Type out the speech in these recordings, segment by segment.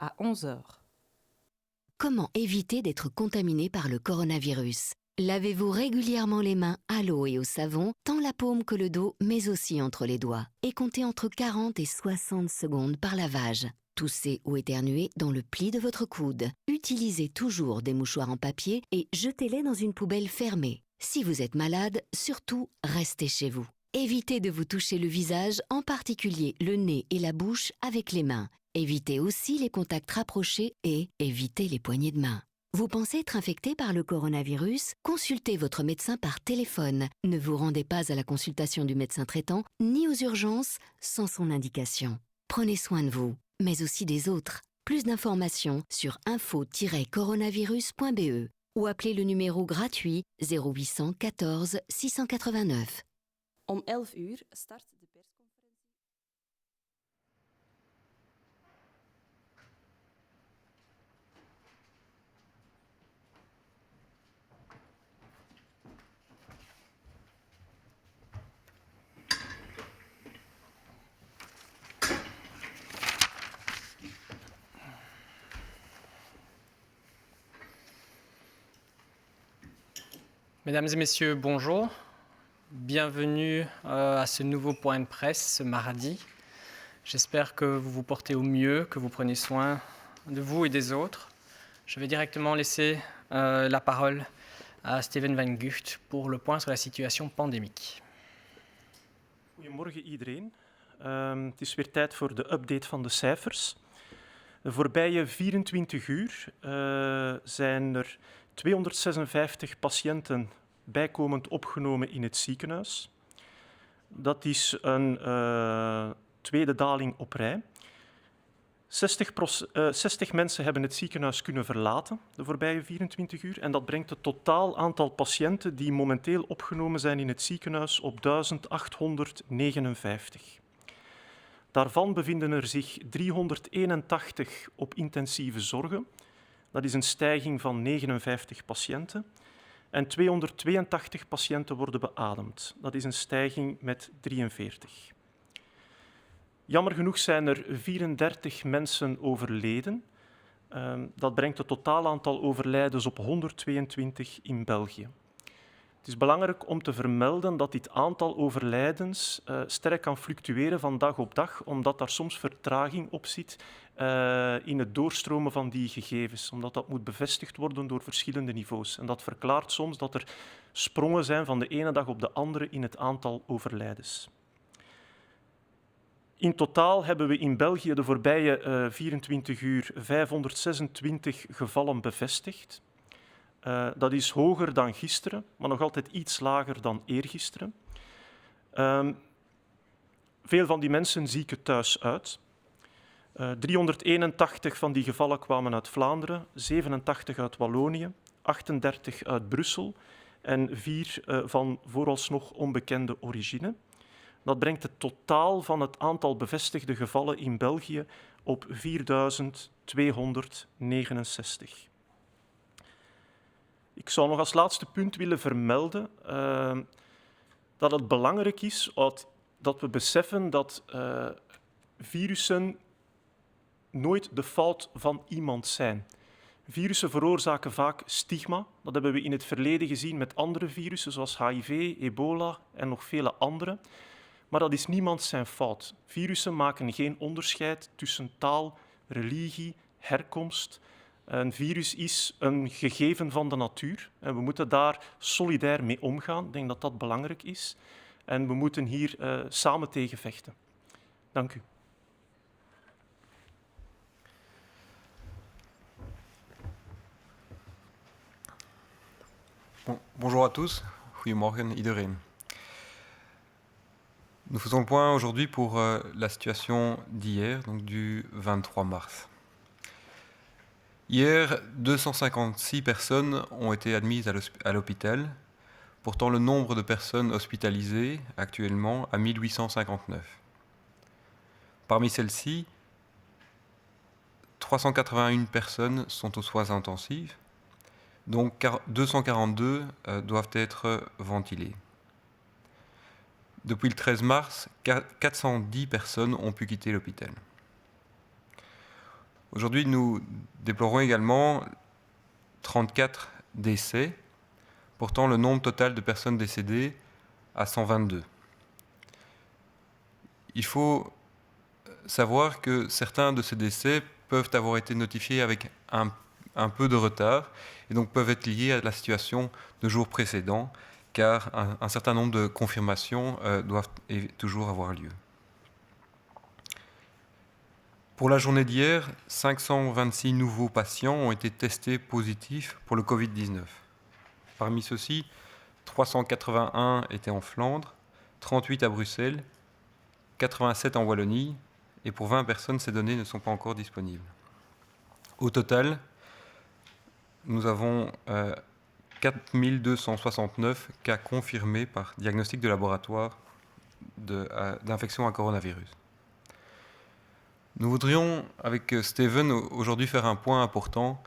à 11 heures. Comment éviter d'être contaminé par le coronavirus? Lavez-vous régulièrement les mains à l'eau et au savon, tant la paume que le dos, mais aussi entre les doigts. Et comptez entre 40 et 60 secondes par lavage. Toussez ou éternuez dans le pli de votre coude. Utilisez toujours des mouchoirs en papier et jetez-les dans une poubelle fermée. Si vous êtes malade, surtout, restez chez vous. Évitez de vous toucher le visage, en particulier le nez et la bouche, avec les mains. Évitez aussi les contacts rapprochés et évitez les poignées de main. Vous pensez être infecté par le coronavirus? Consultez votre médecin par téléphone. Ne vous rendez pas à la consultation du médecin traitant ni aux urgences sans son indication. Prenez soin de vous, mais aussi des autres. Plus d'informations sur info-coronavirus.be ou appelez le numéro gratuit 0800 14 689. Om 11 uur start de persconferentie. Mesdames et messieurs, bonjour. Bienvenue à ce nouveau point de presse ce mardi. J'espère que vous vous portez au mieux, que vous prenez soin de vous et des autres. Je vais directement laisser la parole à Steven Van Gucht pour le point sur la situation pandémique. Goedemorgen iedereen. Het is weer tijd voor de update van de cijfers. De voorbije 24 uur zijn er 256 patiënten bijkomend opgenomen in het ziekenhuis. Dat is een tweede daling op rij. 60 mensen hebben het ziekenhuis kunnen verlaten de voorbije 24 uur. En dat brengt het totaal aantal patiënten die momenteel opgenomen zijn in het ziekenhuis op 1859. Daarvan bevinden er zich 381 op intensieve zorgen. Dat is een stijging van 59 patiënten. En 282 patiënten worden beademd. Dat is een stijging met 43. Jammer genoeg zijn er 34 mensen overleden. Dat brengt het totaal aantal overlijdens op 122 in België. Het is belangrijk om te vermelden dat dit aantal overlijdens sterk kan fluctueren van dag op dag, omdat daar soms vertraging op zit in het doorstromen van die gegevens, omdat dat moet bevestigd worden door verschillende niveaus. En dat verklaart soms dat er sprongen zijn van de ene dag op de andere in het aantal overlijdens. In totaal hebben we in België de voorbije 24 uur 526 gevallen bevestigd. Dat is hoger dan gisteren, maar nog altijd iets lager dan eergisteren. Veel van die mensen zieken thuis uit. 381 van die gevallen kwamen uit Vlaanderen, 87 uit Wallonië, 38 uit Brussel en 4 van vooralsnog onbekende origine. Dat brengt het totaal van het aantal bevestigde gevallen in België op 4.269. Ik zou nog als laatste punt willen vermelden dat het belangrijk is dat we beseffen dat virussen nooit de fout van iemand zijn. Virussen veroorzaken vaak stigma. Dat hebben we in het verleden gezien met andere virussen, zoals HIV, ebola en nog vele andere. Maar dat is niemand zijn fout. Virussen maken geen onderscheid tussen taal, religie, herkomst. Een virus is een gegeven van de natuur en we moeten daar solidair mee omgaan. Ik denk dat dat belangrijk is. En we moeten hier samen tegen vechten. Dank u. Bonjour à tous, goedemorgen iedereen. Nous faisons le point aujourd'hui pour la situation d'hier, donc du 23 mars. Hier, 256 personnes ont été admises à l'hôpital. Pourtant, le nombre de personnes hospitalisées actuellement à 1859. Parmi celles-ci, 381 personnes sont aux soins intensifs, donc 242 doivent être ventilées. Depuis le 13 mars, 410 personnes ont pu quitter l'hôpital. Aujourd'hui, nous déplorons également 34 décès, portant le nombre total de personnes décédées à 122. Il faut savoir que certains de ces décès peuvent avoir été notifiés avec un peu de retard et donc peuvent être liés à la situation de jours précédents, car un certain nombre de confirmations doivent toujours avoir lieu. Pour la journée d'hier, 526 nouveaux patients ont été testés positifs pour le Covid-19. Parmi ceux-ci, 381 étaient en Flandre, 38 à Bruxelles, 87 en Wallonie, et pour 20 personnes, ces données ne sont pas encore disponibles. Au total, nous avons 4269 cas confirmés par diagnostic de laboratoire d'infection à coronavirus. Nous voudrions, avec Steven, aujourd'hui faire un point important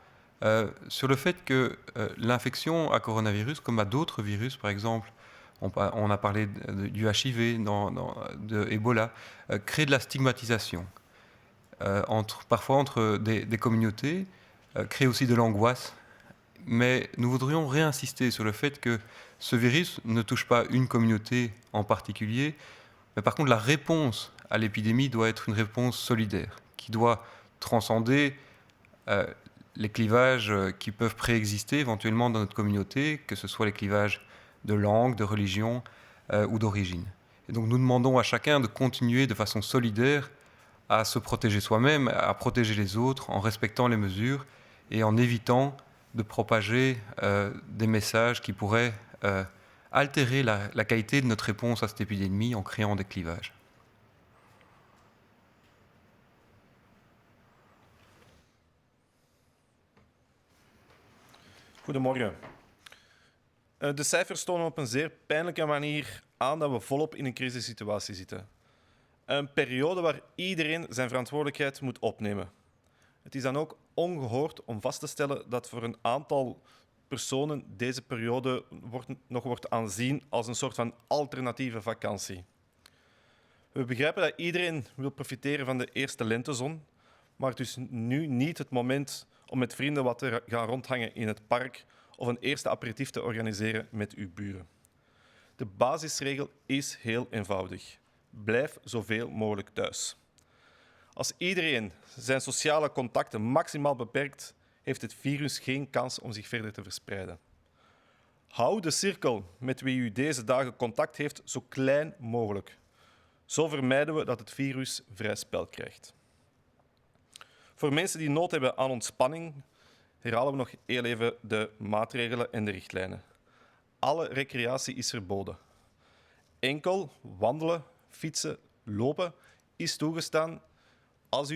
sur le fait que l'infection à coronavirus, comme à d'autres virus, par exemple, on a parlé du HIV, de Ebola, crée de la stigmatisation, parfois entre des communautés, crée aussi de l'angoisse. Mais nous voudrions réinsister sur le fait que ce virus ne touche pas une communauté en particulier, mais par contre la réponse à l'épidémie doit être une réponse solidaire, qui doit transcender les clivages qui peuvent préexister éventuellement dans notre communauté, que ce soit les clivages de langue, de religion ou d'origine. Et donc nous demandons à chacun de continuer de façon solidaire à se protéger soi-même, à protéger les autres en respectant les mesures et en évitant de propager des messages qui pourraient altérer la qualité de notre réponse à cette épidémie en créant des clivages. Goedemorgen. De cijfers tonen op een zeer pijnlijke manier aan dat we volop in een crisissituatie zitten. Een periode waar iedereen zijn verantwoordelijkheid moet opnemen. Het is dan ook ongehoord om vast te stellen dat voor een aantal personen deze periode nog wordt aanzien als een soort van alternatieve vakantie. We begrijpen dat iedereen wil profiteren van de eerste lentezon, maar het is nu niet het moment om met vrienden wat te gaan rondhangen in het park of een eerste aperitief te organiseren met uw buren. De basisregel is heel eenvoudig. Blijf zoveel mogelijk thuis. Als iedereen zijn sociale contacten maximaal beperkt, heeft het virus geen kans om zich verder te verspreiden. Hou de cirkel met wie u deze dagen contact heeft zo klein mogelijk. Zo vermijden we dat het virus vrij spel krijgt. Voor mensen die nood hebben aan ontspanning, herhalen we nog heel even de maatregelen en de richtlijnen. Alle recreatie is verboden. Enkel wandelen, fietsen, lopen is toegestaan als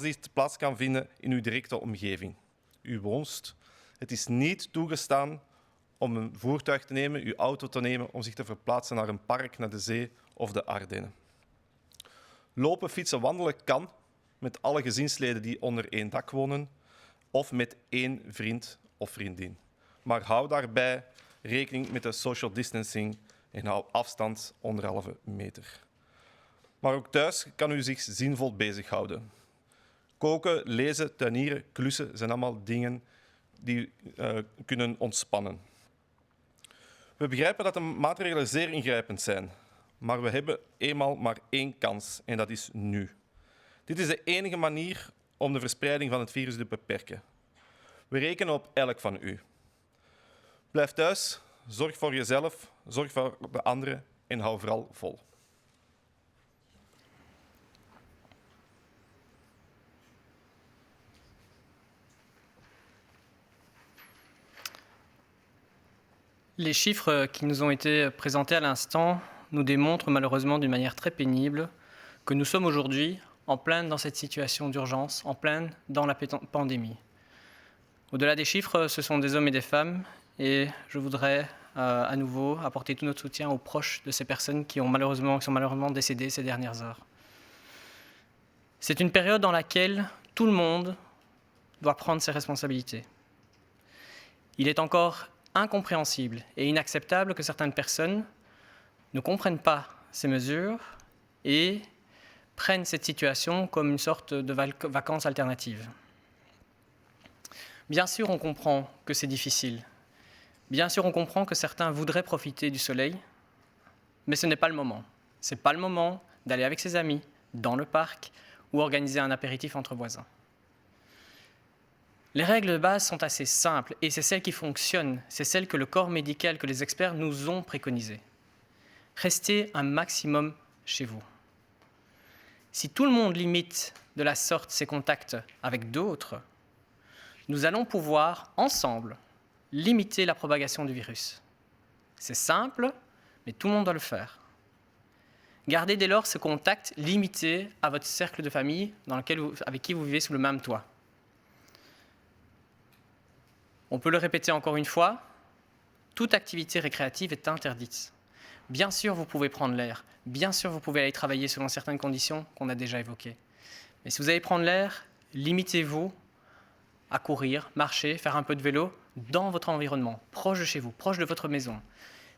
dit plaats kan vinden in uw directe omgeving. U woont. Het is niet toegestaan om een voertuig te nemen, uw auto te nemen, om zich te verplaatsen naar een park, naar de zee of de Ardennen. Lopen, fietsen, wandelen kan met alle gezinsleden die onder één dak wonen of met één vriend of vriendin. Maar hou daarbij rekening met de social distancing en hou afstand 1,5 meter. Maar ook thuis kan u zich zinvol bezighouden. Koken, lezen, tuinieren, klussen zijn allemaal dingen die kunnen ontspannen. We begrijpen dat de maatregelen zeer ingrijpend zijn, maar we hebben eenmaal maar één kans en dat is nu. Dit is de enige manier om de verspreiding van het virus te beperken. We rekenen op elk van u. Blijf thuis, zorg voor jezelf, zorg voor de anderen en hou vooral vol. Les chiffres qui nous ont été présentés à l'instant nous démontrent malheureusement d'une manière très pénible que nous sommes aujourd'hui en pleine dans cette situation d'urgence, en pleine dans la pandémie. Au-delà des chiffres, ce sont des hommes et des femmes et je voudrais à nouveau apporter tout notre soutien aux proches de ces personnes qui sont malheureusement décédées ces dernières heures. C'est une période dans laquelle tout le monde doit prendre ses responsabilités. Il est encore incompréhensible et inacceptable que certaines personnes ne comprennent pas ces mesures et prennent cette situation comme une sorte de vacances alternatives. Bien sûr, on comprend que c'est difficile. Bien sûr, on comprend que certains voudraient profiter du soleil, mais ce n'est pas le moment. Ce n'est pas le moment d'aller avec ses amis dans le parc ou organiser un apéritif entre voisins. Les règles de base sont assez simples et c'est celles qui fonctionnent, c'est celles que le corps médical, que les experts nous ont préconisées. Restez un maximum chez vous. Si tout le monde limite de la sorte ses contacts avec d'autres, nous allons pouvoir, ensemble, limiter la propagation du virus. C'est simple, mais tout le monde doit le faire. Gardez dès lors ce contact limité à votre cercle de famille avec qui vous vivez sous le même toit. On peut le répéter encore une fois, toute activité récréative est interdite. Bien sûr, vous pouvez prendre l'air. Bien sûr, vous pouvez aller travailler selon certaines conditions qu'on a déjà évoquées. Mais si vous allez prendre l'air, limitez-vous à courir, marcher, faire un peu de vélo dans votre environnement, proche de chez vous, proche de votre maison.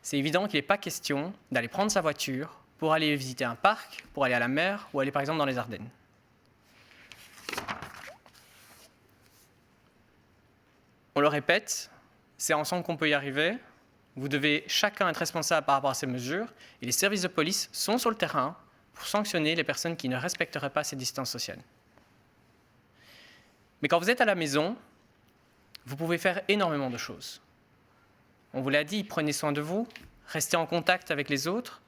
C'est évident qu'il n'est pas question d'aller prendre sa voiture pour aller visiter un parc, pour aller à la mer ou aller par exemple dans les Ardennes. On le répète, c'est ensemble qu'on peut y arriver. Vous devez chacun être responsable par rapport à ces mesures et les services de police sont sur le terrain pour sanctionner les personnes qui ne respecteraient pas ces distances sociales. Mais quand vous êtes à la maison, vous pouvez faire énormément de choses. On vous l'a dit, prenez soin de vous, restez en contact avec les autres,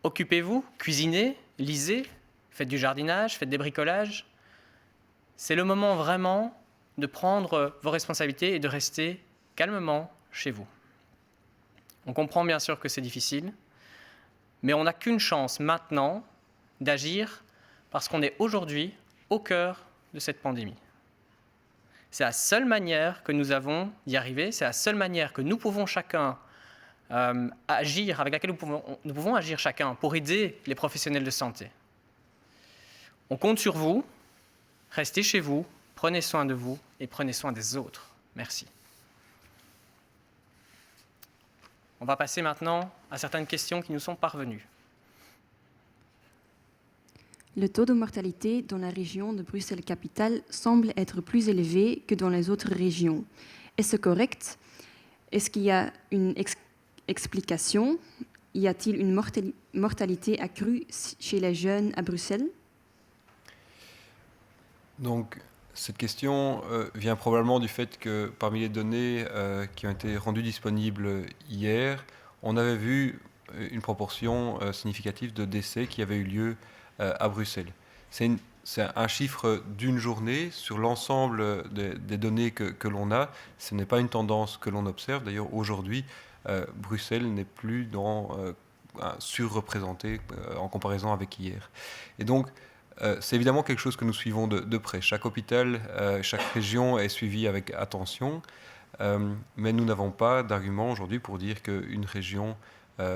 occupez-vous, cuisinez, lisez, faites du jardinage, faites des bricolages. C'est le moment vraiment de prendre vos responsabilités et de rester calmement chez vous. On comprend bien sûr que c'est difficile, mais on n'a qu'une chance maintenant d'agir parce qu'on est aujourd'hui au cœur de cette pandémie. C'est la seule manière que nous avons d'y arriver, c'est la seule manière que nous pouvons chacun agir, avec laquelle nous pouvons agir chacun pour aider les professionnels de santé. On compte sur vous, restez chez vous, prenez soin de vous et prenez soin des autres. Merci. On va passer maintenant à certaines questions qui nous sont parvenues. Le taux de mortalité dans la région de Bruxelles-Capitale semble être plus élevé que dans les autres régions. Est-ce correct? Est-ce qu'il y a une explication? Y a-t-il une mortalité accrue chez les jeunes à Bruxelles? Donc, cette question vient probablement du fait que parmi les données qui ont été rendues disponibles hier, on avait vu une proportion significative de décès qui avaient eu lieu à Bruxelles. C'est un chiffre d'une journée sur l'ensemble des données que l'on a. Ce n'est pas une tendance que l'on observe. D'ailleurs, aujourd'hui, Bruxelles n'est plus surreprésenté en comparaison avec hier. Et donc, c'est évidemment quelque chose que nous suivons de près. Chaque hôpital, chaque région est suivie avec attention, mais nous n'avons pas d'argument aujourd'hui pour dire qu'une région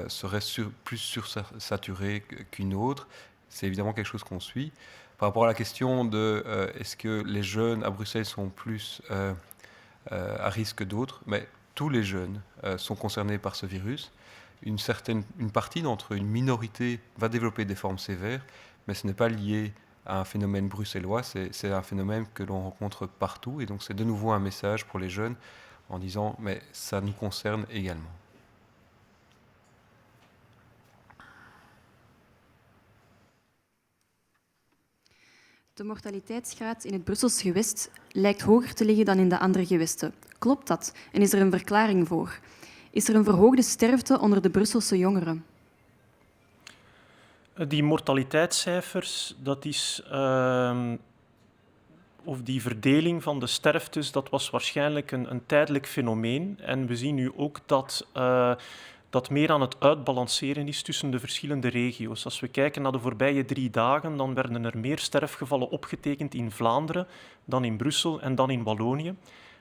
serait plus sursaturée qu'une autre. C'est évidemment quelque chose qu'on suit. Par rapport à la question de est-ce que les jeunes à Bruxelles sont plus à risque que d'autres, mais tous les jeunes sont concernés par ce virus. Une partie d'entre eux, une minorité, va développer des formes sévères, mais ce n'est pas lié à un phénomène bruxellois, c'est un phénomène que l'on rencontre partout. Et donc c'est de nouveau un message pour les jeunes en disant « mais ça nous concerne également ». De mortaliteitsgraad in het Brusselse gewest lijkt hoger te liggen dan in de andere gewesten. Klopt dat? En is er een verklaring voor? Is er een verhoogde sterfte onder de Brusselse jongeren? Die mortaliteitscijfers, of die verdeling van de sterftes, dat was waarschijnlijk een tijdelijk fenomeen. En we zien nu ook dat meer aan het uitbalanceren is tussen de verschillende regio's. Als we kijken naar de voorbije 3 dagen, dan werden er meer sterfgevallen opgetekend in Vlaanderen dan in Brussel en dan in Wallonië.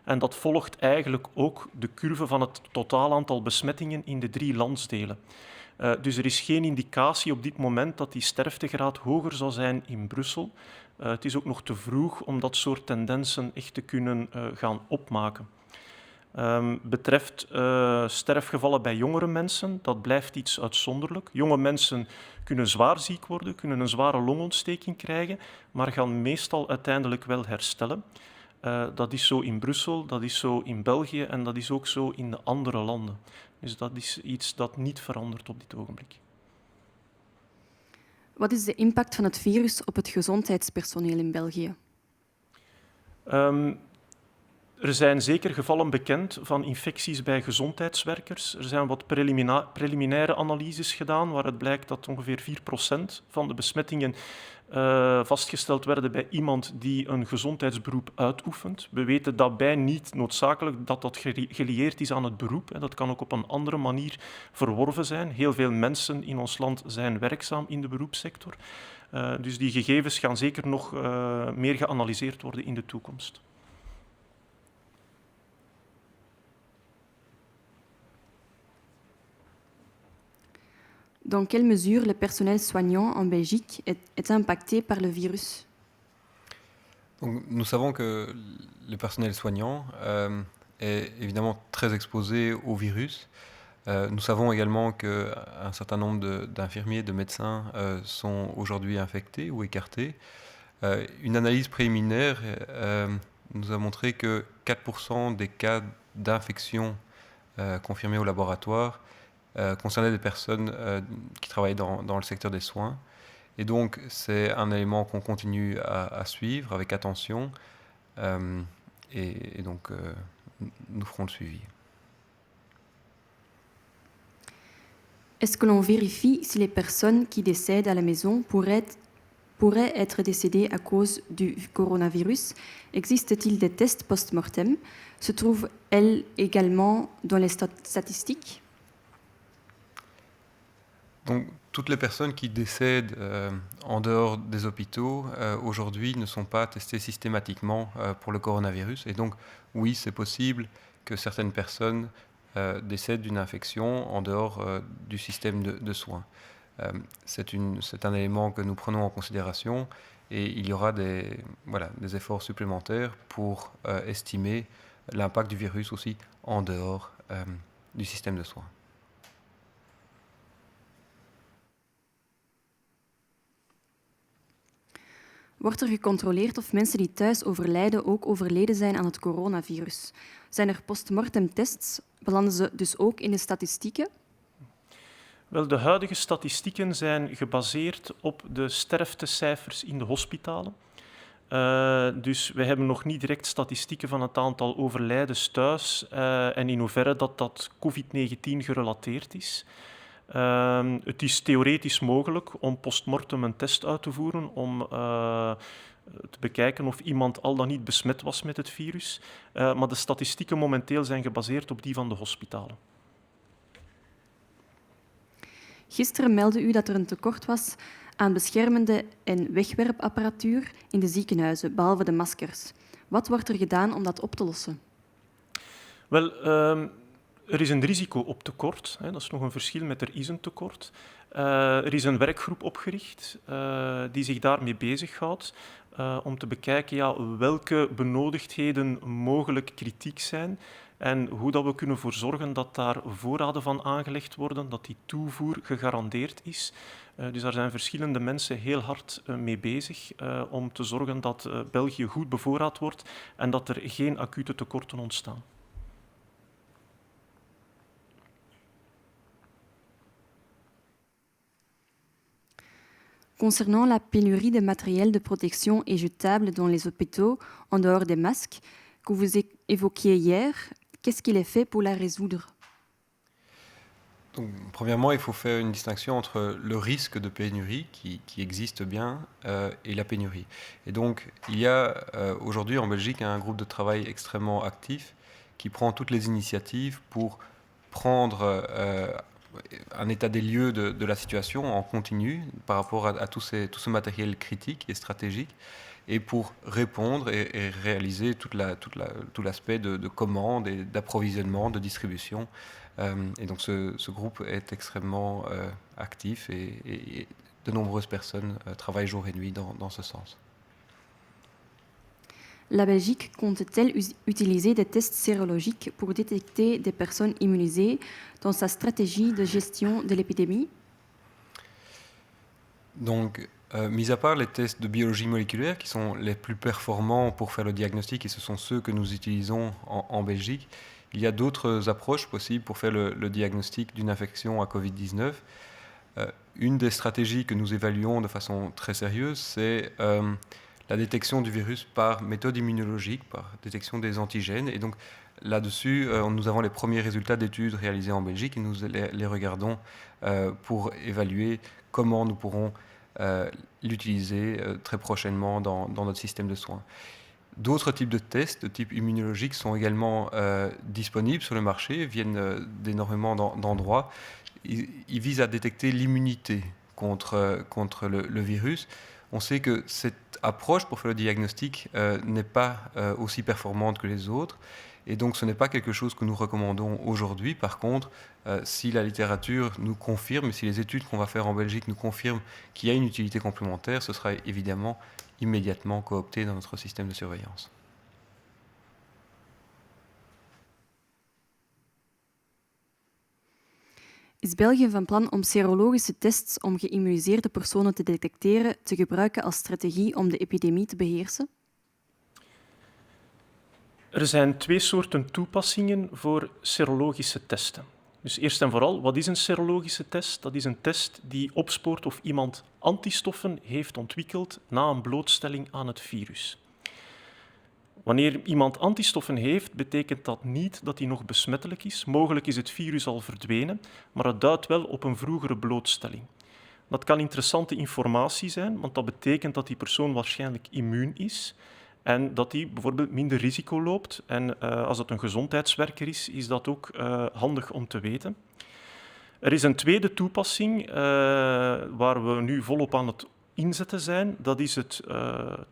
En dat volgt eigenlijk ook de curve van het totaal aantal besmettingen in de 3 landsdelen. Dus er is geen indicatie op dit moment dat die sterftegraad hoger zal zijn in Brussel. Het is ook nog te vroeg om dat soort tendensen echt te kunnen gaan opmaken. Betreft sterfgevallen bij jongere mensen, dat blijft iets uitzonderlijk. Jonge mensen kunnen zwaar ziek worden, kunnen een zware longontsteking krijgen, maar gaan meestal uiteindelijk wel herstellen. Dat is zo in Brussel, dat is zo in België en dat is ook zo in de andere landen. Dus dat is iets dat niet verandert op dit ogenblik. Wat is de impact van het virus op het gezondheidspersoneel in België? Er zijn zeker gevallen bekend van infecties bij gezondheidswerkers. Er zijn wat preliminaire analyses gedaan waaruit blijkt dat ongeveer 4% van de besmettingen vastgesteld werden bij iemand die een gezondheidsberoep uitoefent. We weten daarbij niet noodzakelijk dat dat gelieerd is aan het beroep. Dat kan ook op een andere manier verworven zijn. Heel veel mensen in ons land zijn werkzaam in de beroepssector. Dus die gegevens gaan zeker nog meer geanalyseerd worden in de toekomst. Dans quelle mesure le personnel soignant en Belgique est impacté par le virus? Donc, nous savons que le personnel soignant est évidemment très exposé au virus. Nous savons également qu'un certain nombre d'infirmiers, de médecins sont aujourd'hui infectés ou écartés. Une analyse préliminaire nous a montré que 4% des cas d'infection confirmés au laboratoire concernaient des personnes qui travaillent dans le secteur des soins. Et donc, c'est un élément qu'on continue à suivre avec attention. Et donc, nous ferons le suivi. Est-ce que l'on vérifie si les personnes qui décèdent à la maison pourraient être décédées à cause du coronavirus? Existe-t-il des tests post-mortem? Se trouvent-elles également dans les statistiques? Donc, toutes les personnes qui décèdent en dehors des hôpitaux aujourd'hui ne sont pas testées systématiquement pour le coronavirus. Et donc, oui, c'est possible que certaines personnes décèdent d'une infection en dehors du système de soins. C'est un élément que nous prenons en considération et il y aura des efforts supplémentaires pour estimer l'impact du virus aussi en dehors du système de soins. Wordt er gecontroleerd of mensen die thuis overlijden ook overleden zijn aan het coronavirus? Zijn er postmortem tests? Belanden ze dus ook in de statistieken? Wel, de huidige statistieken zijn gebaseerd op de sterftecijfers in de hospitalen. Dus we hebben nog niet direct statistieken van het aantal overlijdens thuis en in hoeverre dat COVID-19 gerelateerd is. Het is theoretisch mogelijk om postmortem een test uit te voeren om te bekijken of iemand al dan niet besmet was met het virus. Maar de statistieken momenteel zijn gebaseerd op die van de hospitalen. Gisteren meldde u dat er een tekort was aan beschermende en wegwerpapparatuur in de ziekenhuizen, behalve de maskers. Wat wordt er gedaan om dat op te lossen? Wel, er is een risico op tekort. Dat is nog een verschil met er is een tekort. Er is een werkgroep opgericht die zich daarmee bezighoudt om te bekijken welke benodigdheden mogelijk kritiek zijn en hoe dat we kunnen voor zorgen dat daar voorraden van aangelegd worden, dat die toevoer gegarandeerd is. Dus daar zijn verschillende mensen heel hard mee bezig om te zorgen dat België goed bevoorraad wordt en dat er geen acute tekorten ontstaan. Concernant la pénurie de matériel de protection et jetable dans les hôpitaux, en dehors des masques, que vous évoquiez hier, qu'est-ce qu'il est fait pour la résoudre? Donc, premièrement, il faut faire une distinction entre le risque de pénurie, qui existe bien, et la pénurie. Et donc, il y a aujourd'hui en Belgique un groupe de travail extrêmement actif qui prend toutes les initiatives pour prendre un état des lieux de la situation en continu par rapport à tout ce matériel critique et stratégique, et pour répondre et réaliser tout l'aspect de commande et d'approvisionnement, de distribution. Et donc ce groupe est extrêmement actif et de nombreuses personnes travaillent jour et nuit dans ce sens. La Belgique compte-t-elle utiliser des tests sérologiques pour détecter des personnes immunisées dans sa stratégie de gestion de l'épidémie? Donc, mis à part les tests de biologie moléculaire qui sont les plus performants pour faire le diagnostic, et ce sont ceux que nous utilisons en Belgique, il y a d'autres approches possibles pour faire le diagnostic d'une infection à Covid-19. Une des stratégies que nous évaluons de façon très sérieuse, c'est la détection du virus par méthode immunologique, par détection des antigènes. Et donc là-dessus, nous avons les premiers résultats d'études réalisées en Belgique et nous les regardons pour évaluer comment nous pourrons l'utiliser très prochainement dans notre système de soins. D'autres types de tests de type immunologique sont également disponibles sur le marché, viennent d'énormément d'endroits. Ils visent à détecter l'immunité contre le virus. On sait que cette approche pour faire le diagnostic n'est pas aussi performante que les autres. Et donc ce n'est pas quelque chose que nous recommandons aujourd'hui. Par contre, si la littérature nous confirme, et si les études qu'on va faire en Belgique nous confirment qu'il y a une utilité complémentaire, ce sera évidemment immédiatement coopté dans notre système de surveillance. Is België van plan om serologische tests om geïmmuniseerde personen te detecteren te gebruiken als strategie om de epidemie te beheersen? Er zijn twee soorten toepassingen voor serologische testen. Dus eerst en vooral, wat is een serologische test? Dat is een test die opspoort of iemand antistoffen heeft ontwikkeld na een blootstelling aan het virus. Wanneer iemand antistoffen heeft, betekent dat niet dat hij nog besmettelijk is. Mogelijk is het virus al verdwenen, maar het duidt wel op een vroegere blootstelling. Dat kan interessante informatie zijn, want dat betekent dat die persoon waarschijnlijk immuun is en dat hij bijvoorbeeld minder risico loopt. En als het een gezondheidswerker is dat ook handig om te weten. Er is een tweede toepassing waar we nu volop aan het inzetten zijn. Dat is het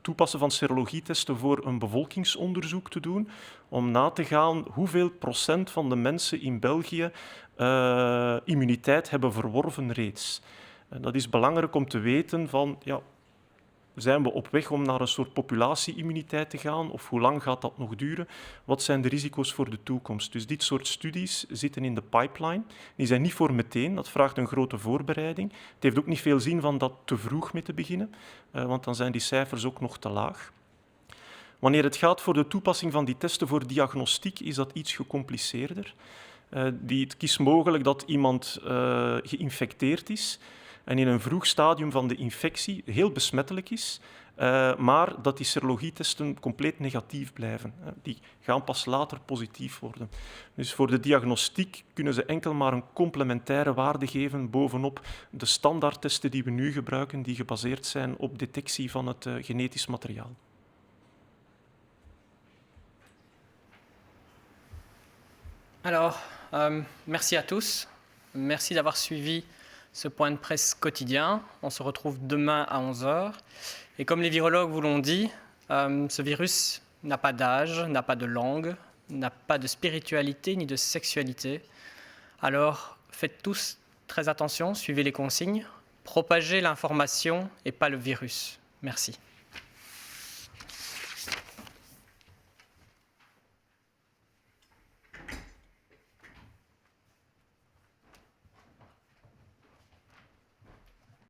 toepassen van serologietesten voor een bevolkingsonderzoek te doen, om na te gaan hoeveel procent van de mensen in België immuniteit hebben verworven reeds. En dat is belangrijk om te weten van, ja, zijn we op weg om naar een soort populatie-immuniteit te gaan? Of hoe lang gaat dat nog duren? Wat zijn de risico's voor de toekomst? Dus dit soort studies zitten in de pipeline. Die zijn niet voor meteen, dat vraagt een grote voorbereiding. Het heeft ook niet veel zin van dat te vroeg mee te beginnen, want dan zijn die cijfers ook nog te laag. Wanneer het gaat voor de toepassing van die testen voor diagnostiek, is dat iets gecompliceerder. Het is mogelijk dat iemand geïnfecteerd is en in een vroeg stadium van de infectie heel besmettelijk is, maar dat die serologietesten compleet negatief blijven. Die gaan pas later positief worden. Dus voor de diagnostiek kunnen ze enkel maar een complementaire waarde geven bovenop de standaardtesten die we nu gebruiken, die gebaseerd zijn op detectie van het genetisch materiaal. Alors, merci à tous. Merci d'avoir suivi ce point de presse quotidien. On se retrouve demain à 11 h. Et comme les virologues vous l'ont dit, ce virus n'a pas d'âge, n'a pas de langue, n'a pas de spiritualité ni de sexualité. Alors, faites tous très attention, suivez les consignes, propagez l'information et pas le virus. Merci.